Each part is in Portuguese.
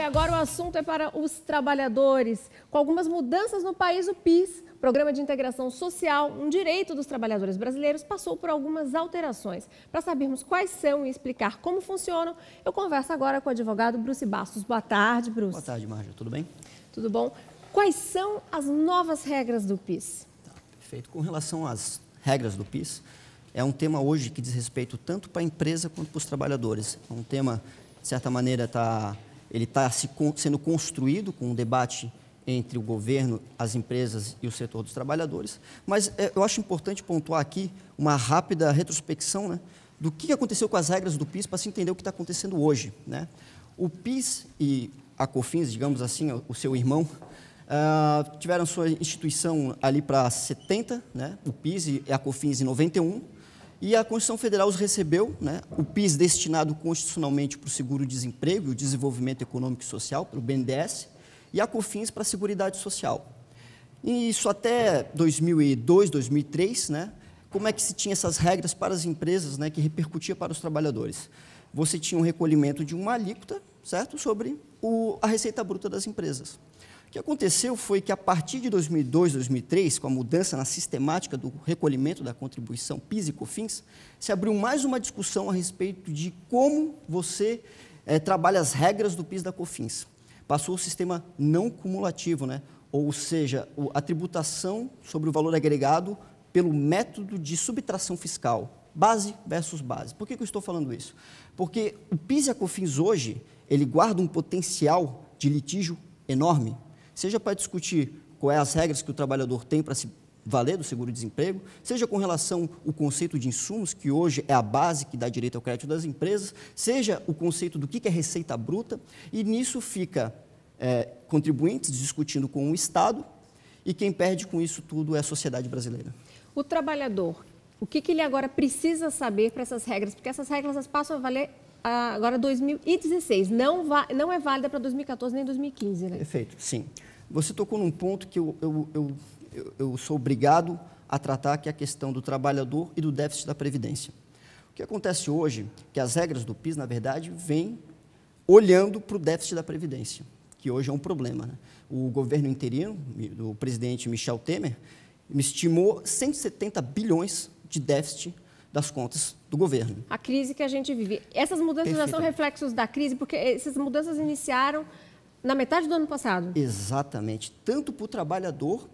agora o assunto é para os trabalhadores. Com algumas mudanças no país, o PIS, Programa de Integração Social, um direito dos trabalhadores brasileiros, passou por algumas alterações. Para sabermos quais são e explicar como funcionam, eu converso agora com o advogado Bruce Bastos. Boa tarde, Bruce. Boa tarde, Márcia. Tudo bem? Tudo bom. Quais são as novas regras do PIS? Perfeito. Com relação às regras do PIS, é um tema hoje que diz respeito tanto para a empresa quanto para os trabalhadores. É um tema, de certa maneira, ele está sendo construído com um debate entre o governo, as empresas e o setor dos trabalhadores, mas eu acho importante pontuar aqui uma rápida retrospecção, né, do que aconteceu com as regras do PIS para se entender o que está acontecendo hoje, né? O PIS e a COFINS, digamos assim, o seu irmão, tiveram sua instituição ali para 70, né, o PIS e a COFINS em 91, e a Constituição Federal os recebeu, né, o PIS destinado constitucionalmente para o seguro-desemprego e o desenvolvimento econômico e social, pelo BNDES, e a COFINS para a Seguridade Social. E isso até 2002, 2003, né, como é que se tinha essas regras para as empresas, né, que repercutia para os trabalhadores? Você tinha um recolhimento de uma alíquota, certo, sobre a receita bruta das empresas. O que aconteceu foi que, a partir de 2002, 2003, com a mudança na sistemática do recolhimento da contribuição PIS e COFINS, se abriu mais uma discussão a respeito de como você trabalha as regras do PIS e da COFINS. Passou o sistema não cumulativo, né? Ou seja, a tributação sobre o valor agregado pelo método de subtração fiscal, base versus base. Por que eu estou falando isso? Porque o PIS e a COFINS hoje, ele guarda um potencial de litígio enorme, seja para discutir quais as regras que o trabalhador tem para se valer do seguro-desemprego, seja com relação ao conceito de insumos, que hoje é a base que dá direito ao crédito das empresas, seja o conceito do que é receita bruta, e nisso fica contribuintes discutindo com o Estado, e quem perde com isso tudo é a sociedade brasileira. O trabalhador, o que ele agora precisa saber para essas regras? Porque essas regras passam a valer agora 2016, não é válida para 2014 nem 2015, né? Perfeito, sim. Você tocou num ponto que eu sou obrigado a tratar, que é a questão do trabalhador e do déficit da Previdência. O que acontece hoje é que as regras do PIS, na verdade, vêm olhando para o déficit da Previdência, que hoje é um problema, né? O governo interino, do presidente Michel Temer, estimou 170 bilhões de déficit das contas do governo. A crise que a gente vive. Essas mudanças já são reflexos da crise, porque essas mudanças iniciaram na metade do ano passado. Exatamente. Tanto para o trabalhador,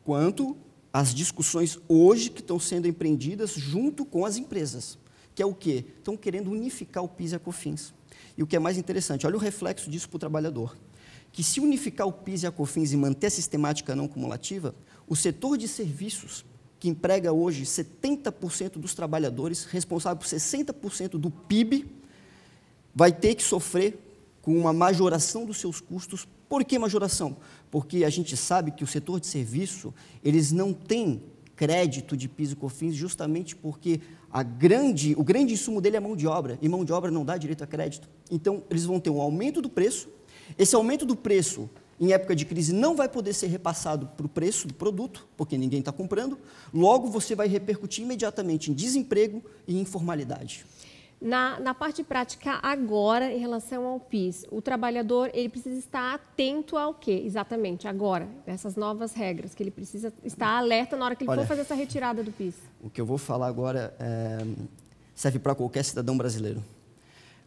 quanto as discussões hoje que estão sendo empreendidas junto com as empresas. Que é o quê? Estão querendo unificar o PIS e a COFINS. E o que é mais interessante, olha o reflexo disso para o trabalhador. Que se unificar o PIS e a COFINS e manter a sistemática não cumulativa, o setor de serviços, que emprega hoje 70% dos trabalhadores, responsável por 60% do PIB, vai ter que sofrer com uma majoração dos seus custos. Por que majoração? Porque a gente sabe que o setor de serviço, eles não têm crédito de PIS e COFINS justamente porque o grande insumo dele é a mão de obra, e mão de obra não dá direito a crédito. Então, eles vão ter um aumento do preço. Esse aumento do preço, em época de crise, não vai poder ser repassado para o preço do produto, porque ninguém está comprando. Logo, você vai repercutir imediatamente em desemprego e informalidade. Na parte prática agora, em relação ao PIS, o trabalhador ele precisa estar atento ao quê? Exatamente, agora, nessas novas regras, que ele precisa estar alerta na hora que ele for fazer essa retirada do PIS. O que eu vou falar agora serve para qualquer cidadão brasileiro.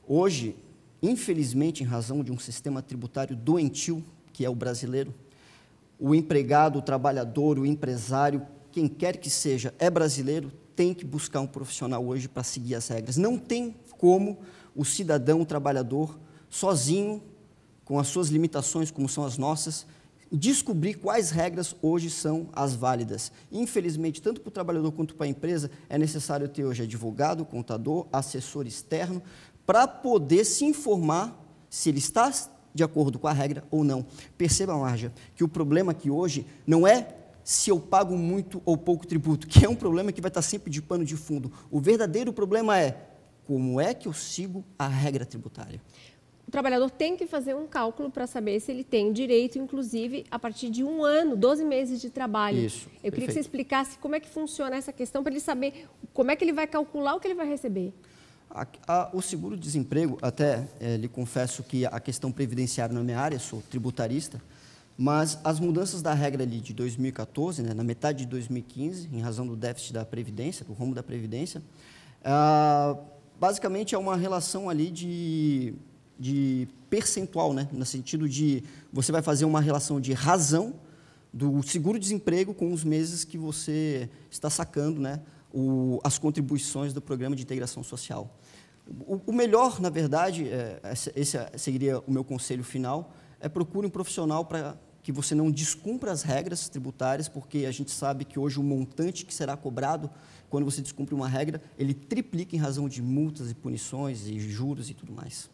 Hoje, infelizmente, em razão de um sistema tributário doentio, que é o brasileiro, o empregado, o trabalhador, o empresário, quem quer que seja, é brasileiro, tem que buscar um profissional hoje para seguir as regras. Não tem como o cidadão, o trabalhador, sozinho, com as suas limitações, como são as nossas, descobrir quais regras hoje são as válidas. Infelizmente, tanto para o trabalhador quanto para a empresa, é necessário ter hoje advogado, contador, assessor externo, para poder se informar se ele está de acordo com a regra ou não. Perceba, Márcia, que o problema aqui hoje não é se eu pago muito ou pouco tributo, que é um problema que vai estar sempre de pano de fundo. O verdadeiro problema é como é que eu sigo a regra tributária. O trabalhador tem que fazer um cálculo para saber se ele tem direito, inclusive, a partir de 1 ano, 12 meses de trabalho. Isso, eu queria que você explicasse como é que funciona essa questão, para ele saber como é que ele vai calcular o que ele vai receber. O seguro-desemprego, até lhe confesso que a questão previdenciária não é minha área, sou tributarista, mas as mudanças da regra ali de 2014, né, na metade de 2015, em razão do déficit da Previdência, do rombo da Previdência, basicamente é uma relação ali de percentual, né, no sentido de você vai fazer uma relação de razão do seguro-desemprego com os meses que você está sacando, né, as contribuições do Programa de Integração Social. O melhor, na verdade, esse seria o meu conselho final, procure um profissional para que você não descumpra as regras tributárias, porque a gente sabe que hoje o montante que será cobrado quando você descumpre uma regra, ele triplica em razão de multas e punições e juros e tudo mais.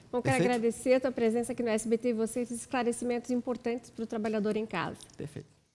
Bom, quero agradecer a tua presença aqui no SBT e você, esses esclarecimentos importantes para o trabalhador em casa. Perfeito.